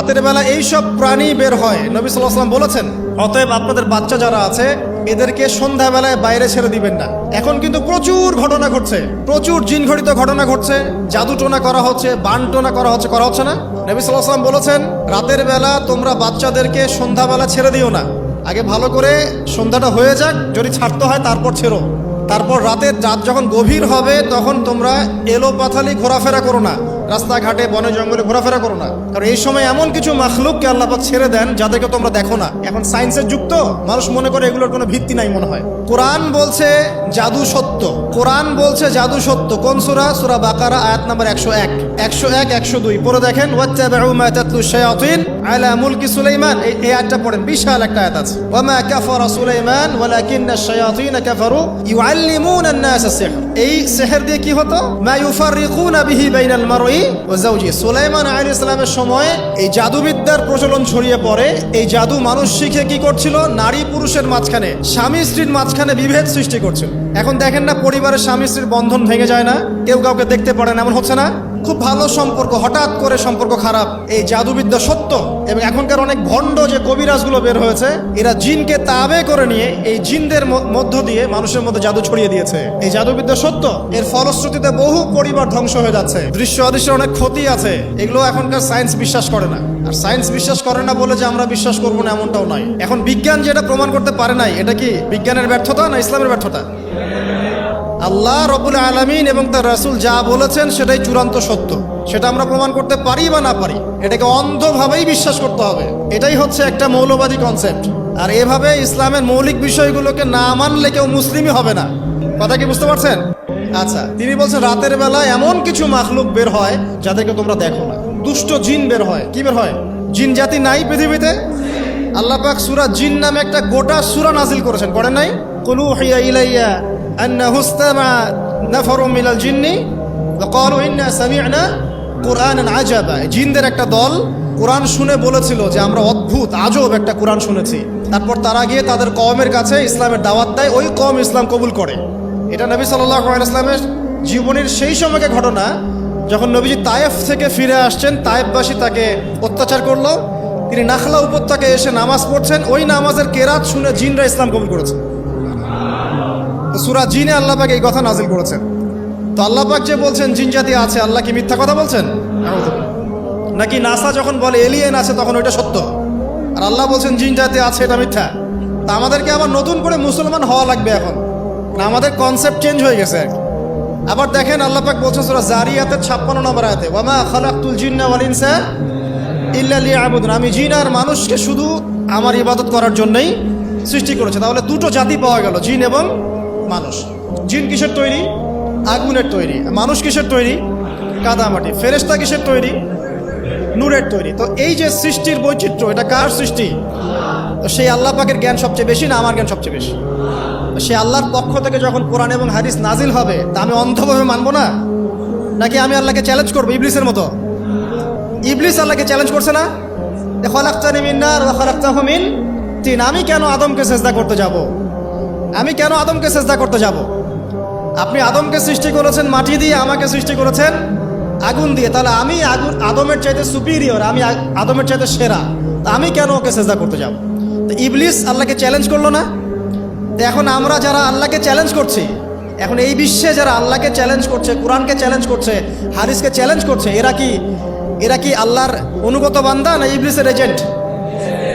রাতের বেলা এইসব প্রাণী বের হয়, নবী সাল্লাল্লাহু আলাইহি ওয়াসাল্লাম বলেছেন, অতএব আপনাদের বাচ্চা যারা আছে এদেরকে সন্ধ্যাবেলায় বাইরে ছেড়ে দিবেন না। এখন কিন্তু প্রচুর ঘটনা ঘটছে, প্রচুর জিনঘটিত ঘটনা ঘটছে, জাদুটোনা করা হচ্ছে, বানটোনা করা হচ্ছে না? নবী সাল্লাল্লাহু আলাইহি ওয়াসাল্লাম বলেছেন, রাতের বেলা তোমরা বাচ্চাদেরকে সন্ধ্যাবেলা ছেড়ে দিও না, আগে ভালো করে সন্ধ্যাটা হয়ে যাক, যদি ছাড়তে হয় তারপর ছেড়ো। তারপর রাত যখন গভীর হবে তখন তোমরা এলোপাথালি ঘোরাফেরা করো না, রাস্তাঘাটে বনে জঙ্গলে ঘোরাফেরা করো না, কারণ এই সময় এমন কিছু মাখলুককে আল্লাহ পাক ছেড়ে দেন যাদেরকে তোমরা দেখো না। এখন সায়েন্সের যুগ তো, মানুষ মনে করে এগুলোর কোনো ভিত্তি নাই মনে হয়। কোরআন বলছে জাদু সত্য, কোরআন বলছে জাদু সত্য। কোন সূরা? সূরা বাকারা আয়াত নাম্বার 101, 101, 102 পড়ে দেখেন। ওয়াত্তাবিউ মা তাতলু শায়াতিন আলা মুলকি সুলাইমান, এই আয়াতটা পড়েন, বিশাল একটা আয়াত আছে। ওয়া মা কাফারা সুলাইমান ওয়ালাকিন্না শায়াতিন কাফারু ইউআল্লিমুনা আন-নাস সিহর। এই সিহর দিয়ে কি হতো? মা ইউফাররিকুনা বিহি বাইনাল মারই ওয়া যাওজি। সুলাইমান আলাইহিস সালামের সময় এই জাদুবিদ্যার প্রচলন ছড়িয়ে পড়ে। এই জাদু মানুষ শিখে কি করছিল? নারী পুরুষের মাঝখানে, স্বামী স্ত্রীর মাঝখানে বিভেদ সৃষ্টি করছিল। এখন দেখেন না, পরিবারের স্বামী স্ত্রীর বন্ধন ভেঙে যায় না, কেউ কাউকে দেখতে পারে না, এমন হচ্ছে না? খুব ভালো সম্পর্ক হঠাৎ করে সম্পর্ক খারাপ। এই জাদুবিদ্যা সত্য। এবং এখনকার অনেক ভণ্ড যে কবিরাজগুলো বের হয়েছে, এরা জিনকে তাবে করে নিয়ে এই জিনদের মধ্য দিয়ে মানুষের মধ্যে জাদু ছড়িয়ে দিয়েছে। এই জাদুবিদ্যা সত্য। এর ফলশ্রুতিতে বহু পরিবার ধ্বংস হয়ে যাচ্ছে, দৃশ্য অদৃশ্যের অনেক ক্ষতি আছে। এগুলো এখনকার সায়েন্স বিশ্বাস করে না। আর সায়েন্স বিশ্বাস করে না বলে যে আমরা বিশ্বাস করবো না এমনটাও নয়। এখন বিজ্ঞান যেটা প্রমাণ করতে পারে নাই, এটা কি বিজ্ঞানের ব্যর্থতা না ইসলামের ব্যর্থতা? আল্লাহ রব্বুল আলামিন এবং তার রাসূল যা বলেছেন সেটাই চূড়ান্ত সত্য। সেটা আমরা প্রমাণ করতে পারি বা না পারি, এটাকে অন্ধভাবেই বিশ্বাস করতে হবে। এটাই হচ্ছে একটা মৌলবাদী কনসেপ্ট। আর এভাবে ইসলামের মৌলিক বিষয়গুলোকে না মানলে কেউ মুসলিমই হবে না। কথা কি বুঝতে পারছেন? আচ্ছা, তিনি বলছেন রাতের বেলা এমন কিছু মাখলুক বের হয় যাদেরকে তোমরা দেখো না। দুষ্ট জিন বের হয়। কি বের হয়? জিন জাতি নাই পৃথিবীতে? আল্লাহ পাক সূরা জিন নামে একটা গোটা সূরা নাজিল করেছেন, করেন নাই? কুল উহিয়া ইলাইয়া আন্নাহু ইসতামা নাফারুম মিনাল জিন্নি ওয়াকালু ইন্না সামি'না কুরআনান আজাবা। জিনদের একটা দল কোরআন শুনে বলেছিল যে আমরা অদ্ভুত আজব একটা কোরআন শুনেছি। তারপর তারা গিয়ে তাদের কওমের কাছে ইসলামের দাওয়াত দেয়, ওই কওম ইসলাম কবুল করে। এটা নবী সাল্লাল্লাহু আলাইহি ওয়াসাল্লামের জীবনের সেই সময়কার ঘটনা, যখন নবীজি তায়েফ থেকে ফিরে আসছেন। তায়েফবাসী তাকে অত্যাচার করলো। তিনি নাখলা উপত্যকায় এসে নামাজ পড়ছেন, ওই নামাজের কেরাত শুনে জিনরা ইসলাম কবুল করেছে। তো সূরা জিনে আল্লাহ পাক এই কথা নাজিল করেছেন। তো আল্লাহ পাক যে বলছেন জিন জাতি আছে, আল্লাহ কি মিথ্যা কথা বলছেন? নাকি নাসা যখন বলে এলিয়েন আছে তখন ওইটা সত্য, আর আল্লাহ বলছেন জিন জাতি আছে এটা মিথ্যা? তা আমাদেরকে আবার নতুন করে মুসলমান হওয়া লাগবে এখন, না আমাদের কনসেপ্ট চেঞ্জ হয়ে গেছে। আবার দেখেন আল্লাহ পাক বলছেন সূরা জারিয়াতের 56 নম্বর আয়াতে, ওয়া মা খালাকতুল জিন্না ওয়াল ইনসা ইল্লা লিয়াবুদুন। আমি জিন আর মানুষকে শুধু আমার ইবাদত করার জন্যই সৃষ্টি করেছে। তাহলে দুটো জাতি পাওয়া গেল, জিন এবং মানুষ। জিন কিসের তৈরি? আগুনের তৈরি। মানুষ কিসের তৈরি? কাদামাটি। ফেরেশতা কিসের তৈরি? নূরের তৈরি। তো এই যে সৃষ্টির বৈচিত্র্য, এটা কার সৃষ্টি? তো সেই আল্লাহ পাকের জ্ঞান সবচেয়ে বেশি না আমার জ্ঞান সবচেয়ে বেশি? সে আল্লাহর পক্ষ থেকে যখন কোরআন এবং হাদিস নাজিল হবে, তা আমি অন্ধভাবে মানবো না, নাকি আমি আল্লাহকে চ্যালেঞ্জ করবো ইবলিসের মতো? ইবলিস আল্লাহকে চ্যালেঞ্জ করছে না, খালাকতানি মিন নার ওয়া খালাকতাহু মিন তিন। আমি কেন আদমকে সেজদা করতে যাব? আমি কেন আদমকে সেজদা করতে যাব? আপনি আদমকে সৃষ্টি করেছেন মাটি দিয়ে, আমাকে সৃষ্টি করেছেন আগুন দিয়ে। তাহলে আমি আদমের চাইতে সুপিরিয়র, আমি আদমের চাইতে সেরা, তা আমি কেন ওকে সেজদা করতে যাব? তো ইবলিস আল্লাহকে চ্যালেঞ্জ করলো না? তো এখন আমরা যারা আল্লাহকে চ্যালেঞ্জ করছি, এখন এই বিশ্বে যারা আল্লাহকে চ্যালেঞ্জ করছে, কোরআনকে চ্যালেঞ্জ করছে, হাদিসকে চ্যালেঞ্জ করছে, এরা কি আল্লাহর অনুগত বান্দা না ইবলিসের এজেন্ট?